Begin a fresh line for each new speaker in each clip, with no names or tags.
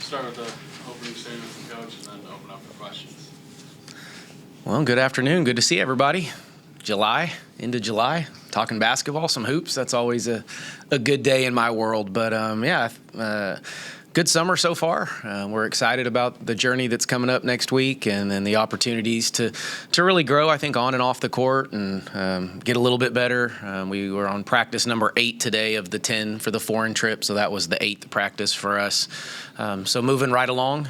start with the opening statement from Coach and then open up for questions.
Well, good afternoon. Good to see everybody. Into July, talking basketball, some hoops. That's always a good day in my world. But, good summer so far. We're excited about the journey that's coming up next week and then the opportunities to really grow, I think, on and off the court and get a little bit better. We were on practice number 8 today of the 10 for the foreign trip, so that was the 8th practice for us. So moving right along.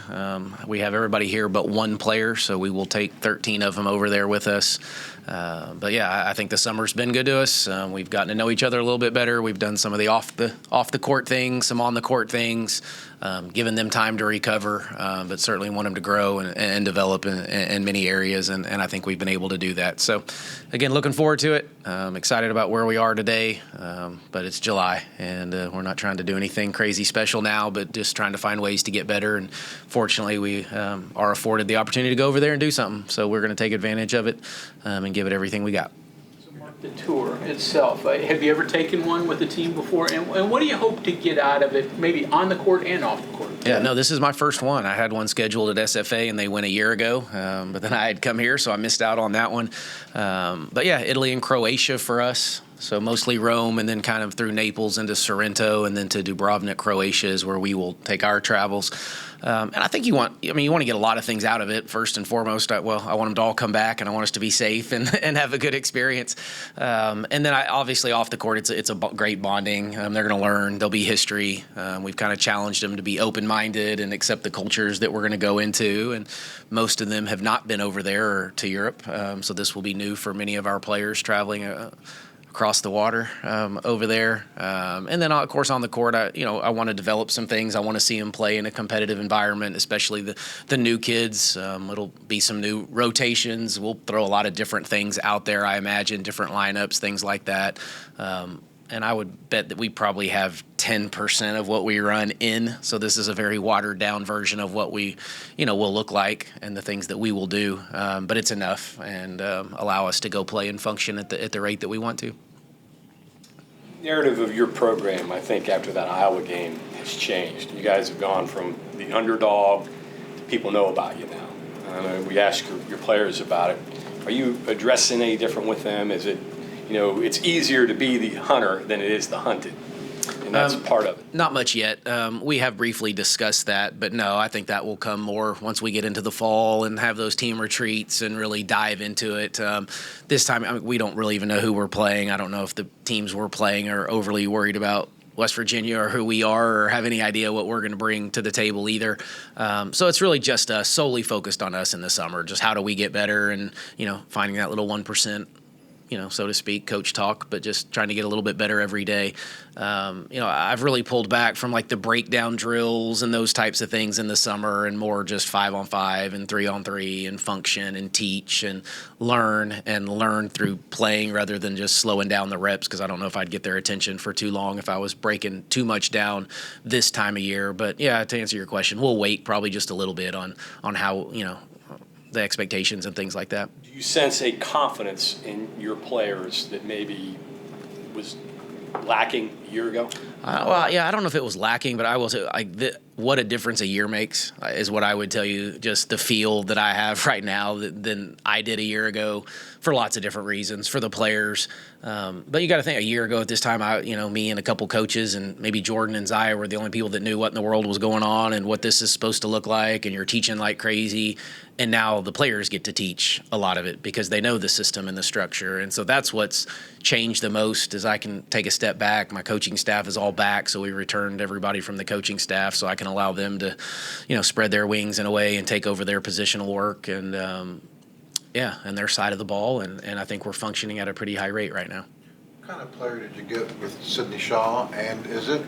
We have everybody here but one player, so we will take 13 of them over there with us. I think the summer's been good to us. We've gotten to know each other a little bit better. We've done some of the off the court things, some on the court things, given them time to recover, but certainly want them to grow and develop in many areas, and I think we've been able to do that. So, again, looking forward to it. Excited about where we are today, but it's July, and we're not trying to do anything crazy special now, but just trying to find ways to get better, and fortunately we are afforded the opportunity to go over there and do something, so we're going to take advantage of it and give it everything we got.
The tour itself, have you ever taken one with a team before, and what do you hope to get out of it, maybe on the court and off the court?
Yeah, no, this is my first one. I had one scheduled at SFA, and they went a year ago, but then I had come here, so I missed out on that one. Italy and Croatia for us. So mostly Rome, and then kind of through Naples into Sorrento, and then to Dubrovnik, Croatia is where we will take our travels. And I think you want to get a lot of things out of it. First and foremost, I want them to all come back, and I want us to be safe and have a good experience. And then obviously off the court, it's a great bonding. They're going to learn. There'll be history. We've kind of challenged them to be open-minded and accept the cultures that we're going to go into. And most of them have not been over there or to Europe, so this will be new for many of our players traveling across the water over there. And then, of course, on the court, I want to develop some things. I want to see them play in a competitive environment, especially the new kids. It'll be some new rotations. We'll throw a lot of different things out there, I imagine, different lineups, things like that. And I would bet that we probably have 10% of what we run in. So this is a very watered-down version of what we, will look like and the things that we will do. But it's enough and allow us to go play and function at the rate that we want to.
Narrative of your program, I think, after that Iowa game has changed. You guys have gone from the underdog to people know about you now. We ask your players about it. Are you addressing any different with them? Is it, it's easier to be the hunter than it is the hunted? And that's part of it.
Not much yet. We have briefly discussed that, but no, I think that will come more once we get into the fall and have those team retreats and really dive into it. This time, we don't really even know who we're playing. I don't know if the teams we're playing are overly worried about West Virginia or who we are or have any idea what we're going to bring to the table either. So it's really just us, solely focused on us in the summer. Just how do we get better and, finding that little 1%. So to speak, coach talk, but just trying to get a little bit better every day. I've really pulled back from like the breakdown drills and those types of things in the summer and more just 5-on-5 and 3-on-3 and function and teach and learn through playing rather than just slowing down the reps, because I don't know if I'd get their attention for too long if I was breaking too much down this time of year. But yeah, to answer your question, we'll wait probably just a little bit on how, the expectations and things like that.
Do you sense a confidence in your players that maybe was lacking a year ago?
I don't know if it was lacking, but I will say what a difference a year makes is what I would tell you. Just the feel that I have right now than I did a year ago for lots of different reasons for the players. But you got to think a year ago at this time, me and a couple coaches and maybe Jordan and Zaya were the only people that knew what in the world was going on and what this is supposed to look like. And you're teaching like crazy. And now the players get to teach a lot of it because they know the system and the structure. And so that's what's changed the most is I can take a step back. My coaching staff is all back, so we returned everybody from the coaching staff so I can allow them to, spread their wings in a way and take over their positional work and their side of the ball. And I think we're functioning at a pretty high rate right now.
What kind of player did you get with Sydney Shaw? And is it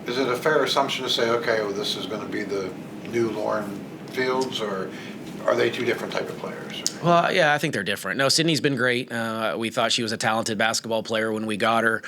a fair assumption to say, okay, well, this is going to be the new Lauren Fields, or are they two different type of players?
Well, yeah, I think they're different. No, Sydney's been great. We thought she was a talented basketball player when we got her.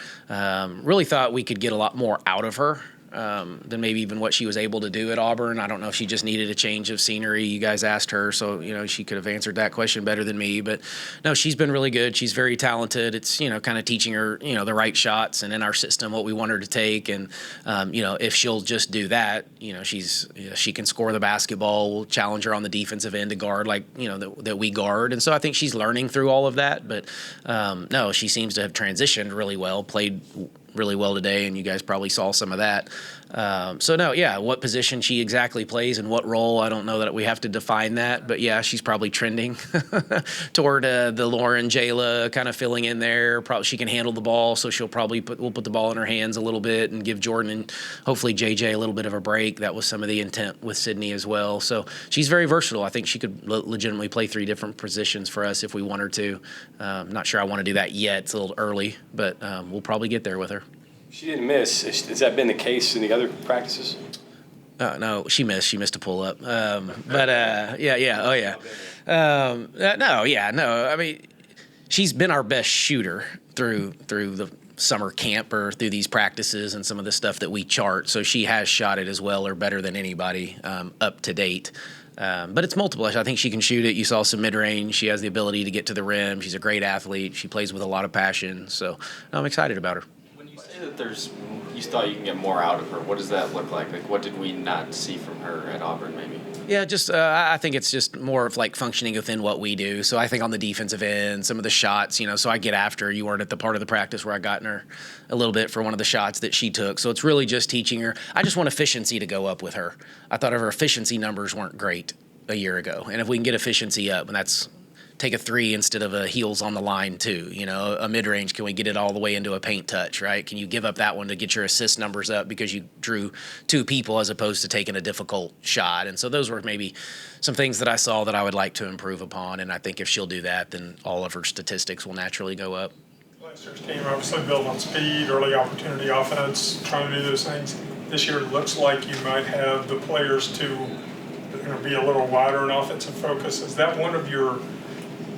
Really thought we could get a lot more out of her. than maybe even what she was able to do at Auburn. I don't know if she just needed a change of scenery. You guys asked her, so she could have answered that question better than me. But no, she's been really good. She's very talented. It's kind of teaching her the right shots and in our system what we want her to take. And if she'll just do that, she can score the basketball. We'll challenge her on the defensive end to guard that we guard. And so I think she's learning through all of that. But no, she seems to have transitioned really well, played really well today, and you guys probably saw some of that. So no, yeah, what position she exactly plays and what role, I don't know that we have to define that, but yeah, she's probably trending toward the Lauren Jayla kind of filling in there. Probably she can handle the ball, so she'll probably we'll put the ball in her hands a little bit and give Jordan and hopefully JJ a little bit of a break. That was some of the intent with Sydney as well. So she's very versatile. I think she could legitimately play 3 different positions for us if we want her to. Not sure I want to do that yet. It's a little early, but we'll probably get there with her.
She didn't miss. Has that been the case in the other practices?
No, she missed. She missed a pull-up. Oh, yeah. No. I mean, she's been our best shooter through the summer camp or through these practices and some of the stuff that we chart. So she has shot it as well or better than anybody up to date. But it's multiple. I think she can shoot it. You saw some mid-range. She has the ability to get to the rim. She's a great athlete. She plays with a lot of passion. So I'm excited about her.
That you thought you can get more out of her. What does that look like? Like, what did we not see from her at Auburn, maybe?
Yeah, just I think it's just more of like functioning within what we do. So I think on the defensive end, some of the shots, so I get after her. You weren't at the part of the practice where I got in her a little bit for one of the shots that she took. So it's really just teaching her. I just want efficiency to go up with her. I thought her efficiency numbers weren't great a year ago. And if we can get efficiency up, and that's take a 3 instead of a heels on the line too. A mid-range, can we get it all the way into a paint touch, right? Can you give up that one to get your assist numbers up because you drew 2 people as opposed to taking a difficult shot? And so those were maybe some things that I saw that I would like to improve upon. And I think if she'll do that, then all of her statistics will naturally go up.
Last year's team obviously built on speed, early opportunity offense, trying to do those things. This year it looks like you might have the players to be a little wider in offensive focus. Is that one of your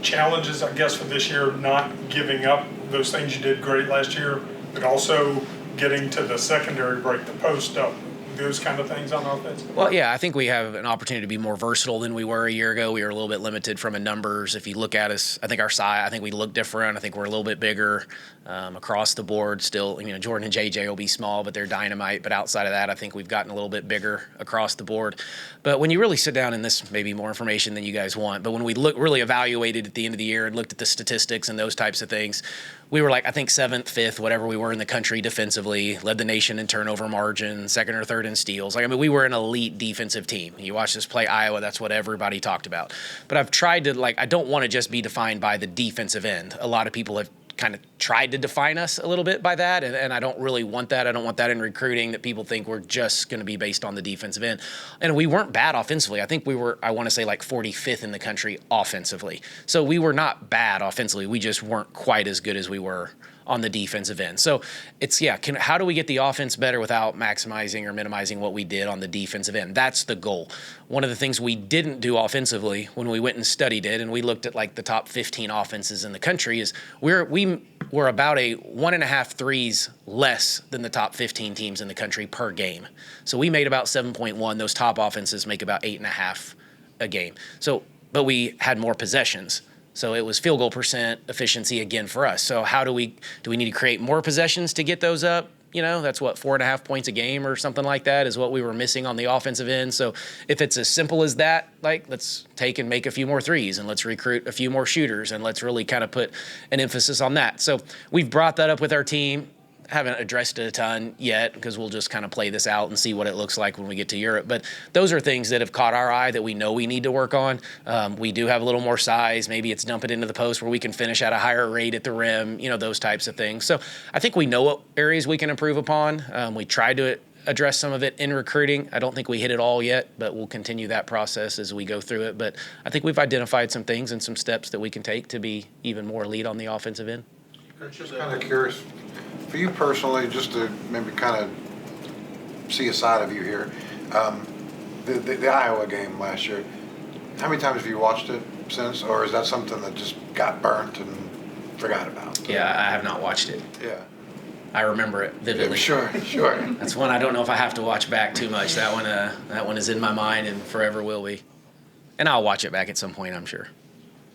challenges, I guess, for this year, not giving up those things you did great last year, but also getting to the secondary break, the post up, those kind of things on offense?
Well, yeah, I think we have an opportunity to be more versatile than we were a year ago. We were a little bit limited from a numbers. If you look at us, I think our size, I think we look different. I think we're a little bit bigger across the board still. Jordan and JJ will be small, but they're dynamite. But outside of that, I think we've gotten a little bit bigger across the board. But when you really sit down, and this may be more information than you guys want, but when we really evaluated at the end of the year and looked at the statistics and those types of things, we were I think 7th, 5th, whatever we were in the country defensively, led the nation in turnover margin, 2nd or 3rd in steals. We were an elite defensive team. You watch us play Iowa, that's what everybody talked about. But I've tried to, I don't want to just be defined by the defensive end. A lot of people have kind of tried to define us a little bit by that, and I don't really want that. I don't want that in recruiting, that people think we're just going to be based on the defensive end. And we weren't bad offensively. I think we were, I want to say 45th in the country offensively. So we were not bad offensively. We just weren't quite as good as we were on the defensive end. So it's, how do we get the offense better without maximizing or minimizing what we did on the defensive end? That's the goal. One of the things we didn't do offensively when we went and studied it, and we looked at the top 15 offenses in the country, is we were about a 1.5 threes less than the top 15 teams in the country per game. So we made about 7.1. Those top offenses make about 8.5 a game. So, but we had more possessions. So it was field goal percent efficiency again for us. So do we need to create more possessions to get those up? That's 4.5 points a game or something like that is what we were missing on the offensive end. So if it's as simple as that, let's take and make a few more threes and let's recruit a few more shooters and let's really kind of put an emphasis on that. So we've brought that up with our team. Haven't addressed it a ton yet because we'll just kind of play this out and see what it looks like when we get to Europe. But those are things that have caught our eye that we know we need to work on. We do have a little more size. Maybe it's dump it into the post where we can finish at a higher rate at the rim, those types of things. So I think we know what areas we can improve upon. We tried to address some of it in recruiting. I don't think we hit it all yet, but we'll continue that process as we go through it. But I think we've identified some things and some steps that we can take to be even more elite on the offensive end.
I'm just kind of curious, for you personally, just to maybe kind of see a side of you here, the Iowa game last year, how many times have you watched it since, or is that something that just got burnt and forgot about?
Yeah, I have not watched it.
Yeah.
I remember it vividly.
Sure.
That's one I don't know if I have to watch back too much. That one is in my mind and forever will be. And I'll watch it back at some point, I'm sure.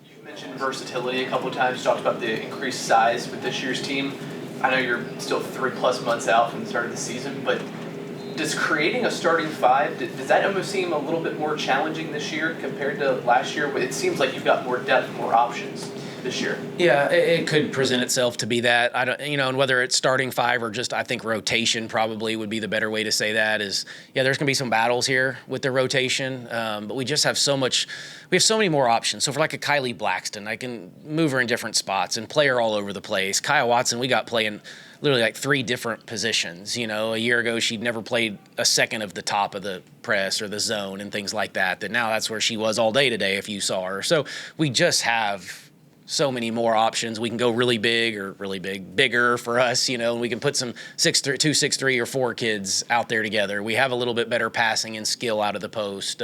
You mentioned versatility a couple of times. You talked about the increased size with this year's team. I know you're still 3+ months out from the start of the season, but does creating a starting five, does that almost seem a little bit more challenging this year compared to last year? It seems like you've got more depth, more options this year.
Yeah, it could present itself to be that. I don't, and whether it's starting five or just, I think rotation probably would be the better way to say that is, yeah, there's gonna be some battles here with the rotation, but we just have we have so many more options. So for like a Kylie Blackston, I can move her in different spots and play her all over the place. Kaya Watson, we got playing literally like 3 different positions. A year ago, she'd never played a second of the top of the press or the zone and things like that. That now that's where she was all day today if you saw her. So we just have so many more options. We can go really big or really bigger for us, and we can put some 6'3", 6'3", or 4 kids out there together. We have a little bit better passing and skill out of the post.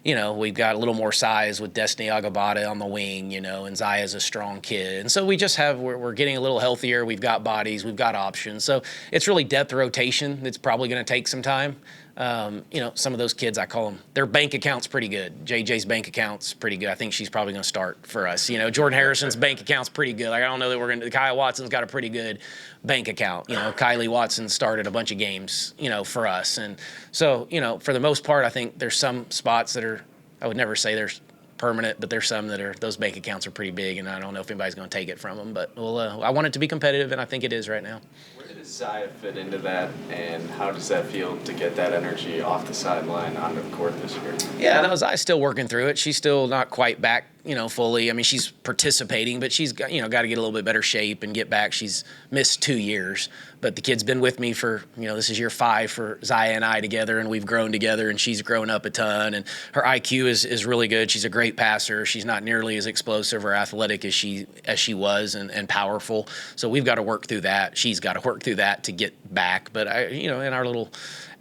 We've got a little more size with Destiny Agabata on the wing, and Zaya's a strong kid. And so we just we're getting a little healthier. We've got bodies, we've got options. So it's really depth rotation that's probably going to take some time. Some of those kids, I call them, their bank account's pretty good. JJ's bank account's pretty good. I think she's probably going to start for us. Jordan Harrison's bank account's pretty good. I don't know that Kaya Watson's got a pretty good bank account. Kylie Watson started a bunch of games, for us. And so, for the most part, I think there's some spots that I would never say there's permanent, but there's some that those bank accounts are pretty big, and I don't know if anybody's going to take it from them. But I want it to be competitive, and I think it is right now.
Where does Zaya fit into that, and how does that feel to get that energy off the sideline onto the court this year?
Yeah, no, Zaya's still working through it. She's still not quite back, fully. I mean, she's participating, but she's got, got to get a little bit better shape and get back. She's missed 2 years, but the kid's been with me for, this is year 5 for Zaya and I together, and we've grown together, and she's grown up a ton, and her IQ is really good. She's a great passer. She's not nearly as explosive or athletic as she was and powerful. So we've got to work through that. She's got to work through that to get back. But in our little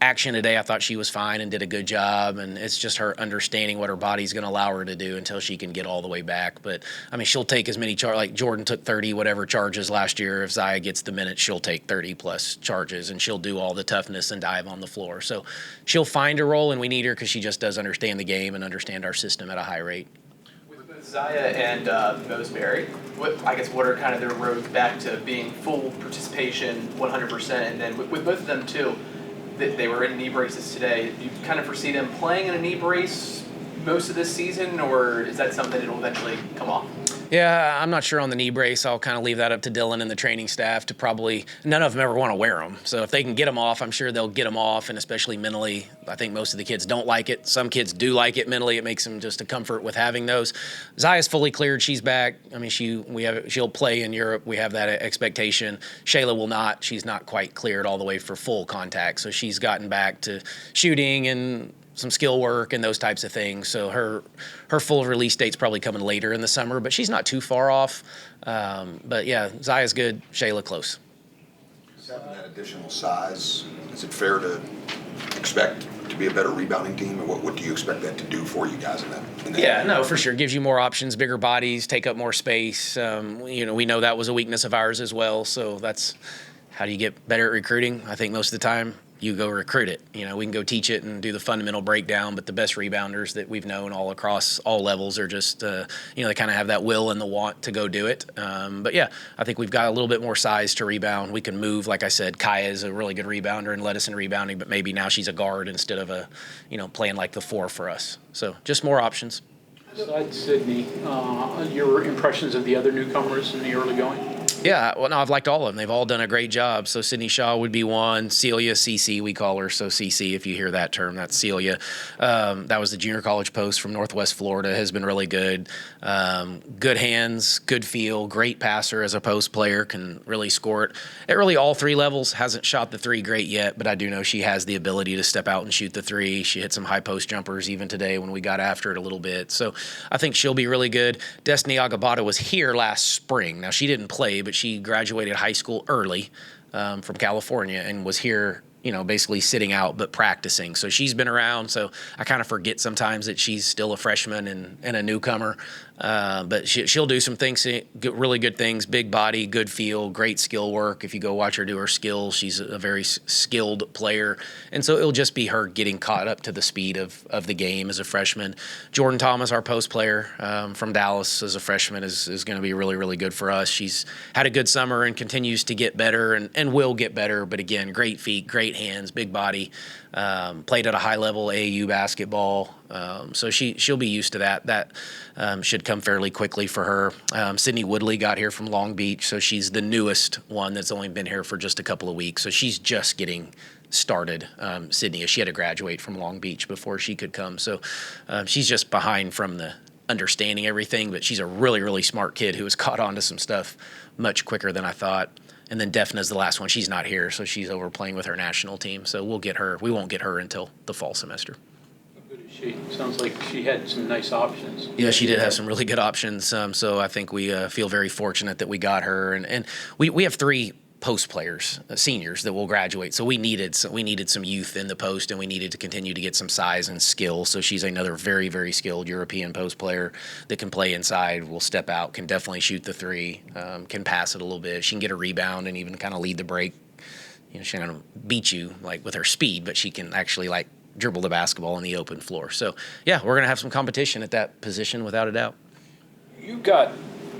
action today, I thought she was fine and did a good job, and it's just her understanding what her body's going to allow her to do until she can get all the way back. But I mean, she'll take as many like Jordan took 30 whatever charges last year. If Zaya gets the minutes, she'll take 30 plus charges, and she'll do all the toughness and dive on the floor. So she'll find a role, and we need her because she just does understand the game and understand our system at a high rate.
With both Zaya and Mosberry, what are kind of their roads back to being full participation, 100%, and then with both of them too, they were in knee braces today. Do you kind of foresee them playing in a knee brace most of this season, or is that something that'll eventually come off?
Yeah, I'm not sure on the knee brace. I'll kind of leave that up to Dylan and the training staff to probably – none of them ever want to wear them. So if they can get them off, I'm sure they'll get them off, and especially mentally. I think most of the kids don't like it. Some kids do like it mentally. It makes them just a comfort with having those. Zaya's fully cleared. She's back. I mean, she'll play in Europe. We have that expectation. Shayla will not. She's not quite cleared all the way for full contact. So she's gotten back to shooting and some skill work and those types of things. So her full release date's probably coming later in the summer, but she's not too far off. But yeah, Zaya's good, Shayla close.
Having that additional size, is it fair to expect to be a better rebounding team, or what do you expect that to do for you guys in that?
Yeah, no, for sure. Gives you more options, bigger bodies, take up more space. We know that was a weakness of ours as well. So that's how do you get better at recruiting? I think most of the time you go recruit it. We can go teach it and do the fundamental breakdown, but the best rebounders that we've known all across all levels are just, they kind of have that will and the want to go do it. But yeah, I think we've got a little bit more size to rebound. We can move, like I said, Kaya is a really good rebounder and led us in rebounding, but maybe now she's a guard instead of playing like the 4 for us. So just more options.
Besides Sydney, your impressions of the other newcomers in the early going?
Yeah, well, no, I've liked all of them. They've all done a great job. So Sydney Shaw would be one. Celia, CC, we call her. So CC, if you hear that term, that's Celia. That was the junior college post from Northwest Florida, has been really good. Good hands, good feel, great passer as a post player, can really score it. At really all 3 levels, hasn't shot the 3 great yet, but I do know she has the ability to step out and shoot the 3. She hit some high post jumpers even today when we got after it a little bit. So I think she'll be really good. Destiny Agabata was here last spring. Now, she didn't play, but she graduated high school early from California and was here, basically sitting out but practicing. So she's been around. So I kind of forget sometimes that she's still a freshman and a newcomer. But she'll do some things, really good things, big body, good feel, great skill work. If you go watch her do her skills, she's a very skilled player. And so it'll just be her getting caught up to the speed of the game as a freshman. Jordan Thomas, our post player from Dallas as a freshman, is going to be really, really good for us. She's had a good summer and continues to get better and will get better. But again, great feet, great hands, big body. Played at a high level AAU basketball. So she'll be used to that. That should come fairly quickly for her. Sydney Woodley got here from Long Beach, so she's the newest one that's only been here for just a couple of weeks. So she's just getting started. Sydney, she had to graduate from Long Beach before she could come. So she's just behind from the understanding everything, but she's a really, really smart kid who has caught on to some stuff much quicker than I thought. And then Defna's the last one. She's not here, so she's over playing with her national team. So we'll get her. We won't get her until the fall semester.
She sounds like she had some nice options.
Yeah, she did have some really good options. So I think we feel very fortunate that we got her. And we have 3 post players, seniors that will graduate. So we needed some youth in the post, and we needed to continue to get some size and skill. So she's another very, very skilled European post player that can play inside, will step out, can definitely shoot the 3, can pass it a little bit. She can get a rebound and even kind of lead the break. You know, she's not going to beat you like with her speed, but she can actually like dribble the basketball on the open floor. So yeah, we're going to have some competition at that position without a doubt.
You've got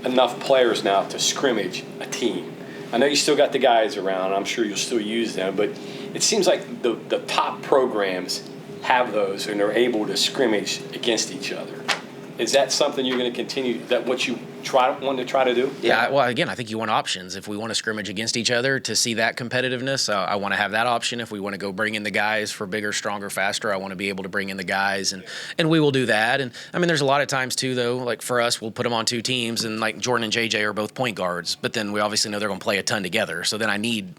enough players now to scrimmage a team. I know you still got the guys around. I'm sure you'll still use them, but it seems like the top programs have those and are able to scrimmage against each other. Is that something you're going to continue? That what you want to try to do?
Yeah. Well, again, I think you want options. If we want to scrimmage against each other to see that competitiveness, I want to have that option. If we want to go bring in the guys for bigger, stronger, faster, I want to be able to bring in the guys, and we will do that. And I mean, there's a lot of times too, though. Like for us, we'll put them on 2 teams, and like Jordan and JJ are both point guards, but then we obviously know they're going to play a ton together. So then I need,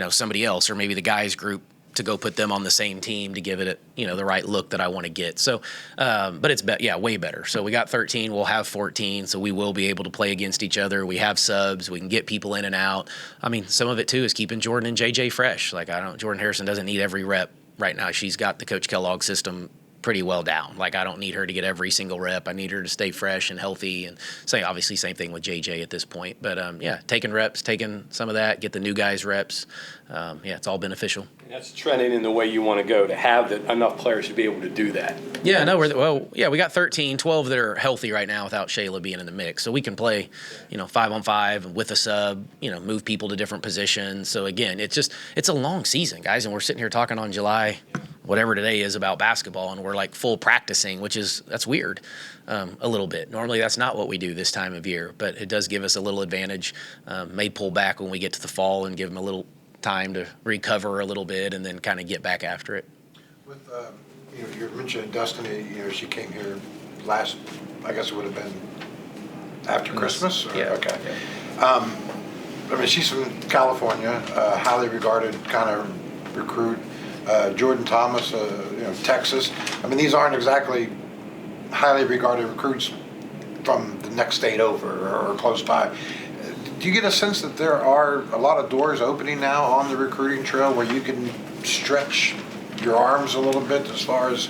somebody else, or maybe the guys group, to go put them on the same team to give it, the right look that I want to get. So, but it's way better. So we got 13, we'll have 14, so we will be able to play against each other. We have subs, we can get people in and out. I mean, some of it too is keeping Jordan and JJ fresh. Like Jordan Harrison doesn't need every rep right now. She's got the Coach Kellogg system pretty well down. Like I don't need her to get every single rep. I need her to stay fresh and healthy. And obviously same thing with JJ at this point. But taking reps, taking some of that, get the new guys reps. It's all beneficial.
That's trending in the way you want to go, to have enough players to be able to do that.
Yeah, no, we got 13, 12 that are healthy right now without Shayla being in the mix. So we can play, 5-on-5 with a sub, move people to different positions. So again, it's a long season, guys. And we're sitting here talking on July, whatever today is, about basketball, and we're like full practicing, that's weird a little bit. Normally that's not what we do this time of year, but it does give us a little advantage. May pull back when we get to the fall and give them a little time to recover a little bit and then kind of get back after it.
With, you mentioned Destiny, she came here last, I guess it would have been after Christmas? Or,
yeah.
Okay. Yeah. She's from California, highly regarded kind of recruit. Jordan Thomas, Texas. These aren't exactly highly regarded recruits from the next state over or close by. Do you get a sense that there are a lot of doors opening now on the recruiting trail where you can stretch your arms a little bit as far as,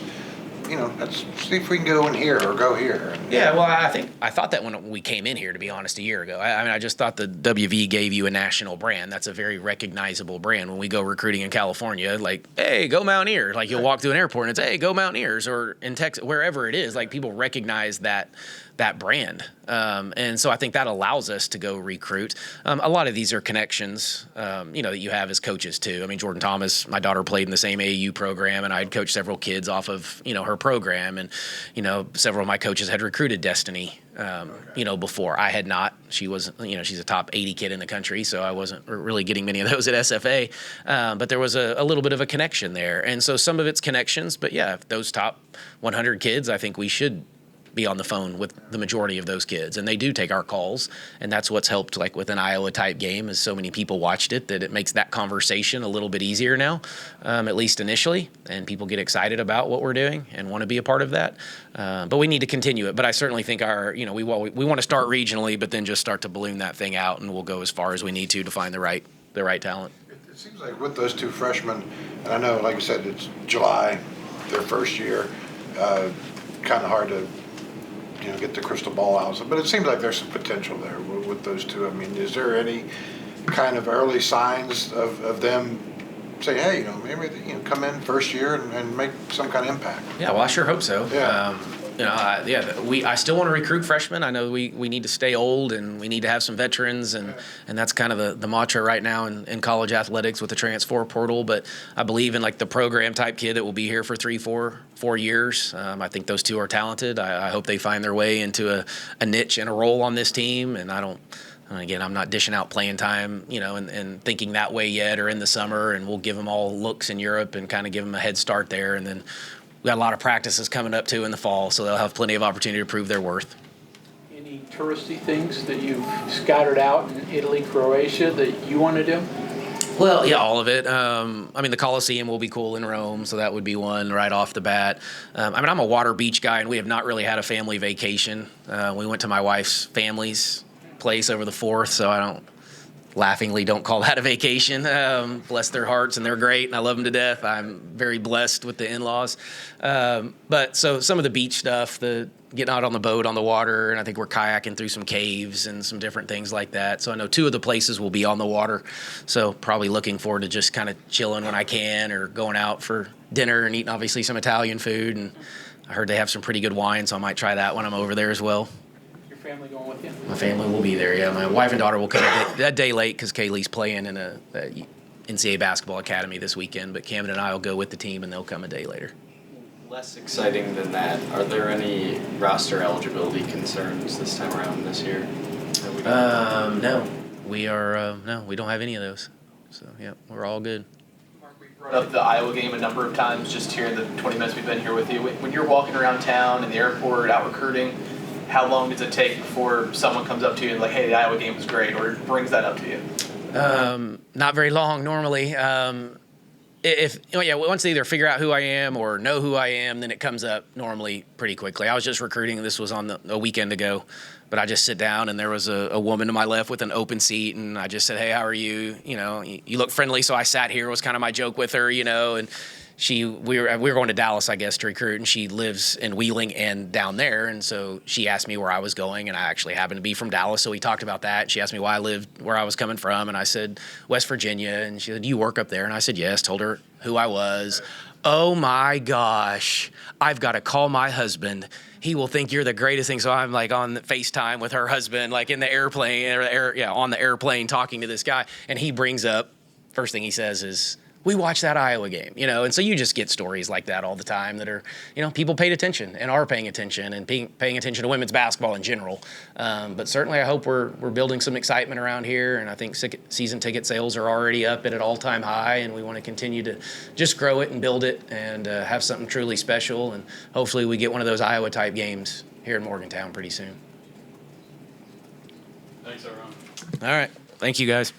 let's see if we can go in here or go here?
Yeah, well, I thought that when we came in here, to be honest, a year ago. I just thought the WV gave you a national brand. That's a very recognizable brand. When we go recruiting in California, like, hey, go Mountaineers. Like, you'll walk through an airport and it's, hey, go Mountaineers. Or in Texas, wherever it is, like, people recognize that brand. And so I think that allows us to go recruit. A lot of these are connections, that you have as coaches too. Jordan Thomas, my daughter played in the same AAU program, and I'd coached several kids off of, her program. And, several of my coaches had recruited Destiny, before. I had not. She was, she's a top 80 kid in the country, so I wasn't really getting many of those at SFA. But there was a little bit of a connection there. And so some of it's connections, but yeah, those top 100 kids, I think we should be on the phone with the majority of those kids, and they do take our calls, and that's what's helped, like with an Iowa type game, is so many people watched it that it makes that conversation a little bit easier now, at least initially, and people get excited about what we're doing and want to be a part of that. But we need to continue it. But I certainly think we want to start regionally, but then just start to balloon that thing out, and we'll go as far as we need to find the right talent.
It seems like with those 2 freshmen, and I know, like I said, it's July, their first year, kind of hard to get the crystal ball out. But it seems like there's some potential there with those two. I mean, is there any kind of early signs of them saying, hey, maybe come in first year and make some kind of impact?
Yeah, well, I sure hope so.
Yeah.
I still want to recruit freshmen. I know we need to stay old and we need to have some veterans, and that's kind of the mantra right now in college athletics with the transfer portal. But I believe in like the program type kid that will be here for 4 years. I think those two are talented. I hope they find their way into a niche and a role on this team. And again, I'm not dishing out playing time, and thinking that way yet, or in the summer, and we'll give them all looks in Europe and kind of give them a head start there. And then we got a lot of practices coming up too in the fall, so they'll have plenty of opportunity to prove their worth.
Any touristy things that you've scattered out in Italy, Croatia that you want to do?
Well, yeah, all of it. The Coliseum will be cool in Rome, so that would be one right off the bat. I'm a water beach guy, and we have not really had a family vacation. We went to my wife's family's place over the 4th, so I laughingly don't call that a vacation. Bless their hearts, and they're great, and I love them to death. I'm very blessed with the in-laws. But so some of the beach stuff, the getting out on the boat on the water, and I think we're kayaking through some caves and some different things like that. So I know 2 of the places will be on the water, so probably looking forward to just kind of chilling when I can, or going out for dinner and eating obviously some Italian food. And I heard they have some pretty good wine, so I might try that when I'm over there as well.
Family going with you?
My family will be there, yeah. My wife and daughter will come a day late because Kaylee's playing in a NCAA basketball academy this weekend, but Camden and I will go with the team, and they'll come a day later.
Less exciting than that, are there any roster eligibility concerns this time around this year?
No. We don't have any of those. So, yeah, we're all good.
Mark, we brought up the Iowa game a number of times just here in the 20 minutes we've been here with you. When you're walking around town, in the airport, out recruiting, how long does it take before someone comes up to you and like, hey, the Iowa game was great, or brings that up to you?
Not very long normally. Once they either figure out who I am or know who I am, then it comes up normally pretty quickly. I was just recruiting. This was on a weekend ago, but I just sit down, and there was a woman to my left with an open seat, and I just said, hey, how are you? You look friendly, so I sat here, was kind of my joke with her, and we were going to Dallas, I guess, to recruit, and she lives in Wheeling and down there, and so she asked me where I was going, and I actually happened to be from Dallas, so we talked about that. She asked me why I lived, where I was coming from, and I said West Virginia, and she said, do you work up there? And I said yes, told her who I was. Oh my gosh, I've got to call my husband. He will think you're the greatest thing. So I'm like on FaceTime with her husband, like in the airplane, on the airplane talking to this guy, and he brings up, first thing he says is, we watched that Iowa game, and so you just get stories like that all the time that are, people paid attention and are paying attention and paying attention to women's basketball in general. But certainly I hope we're building some excitement around here, and I think season ticket sales are already up at an all-time high, and we want to continue to just grow it and build it and have something truly special, and hopefully we get one of those Iowa-type games here in Morgantown pretty soon.
Thanks, everyone.
All right. Thank you, guys.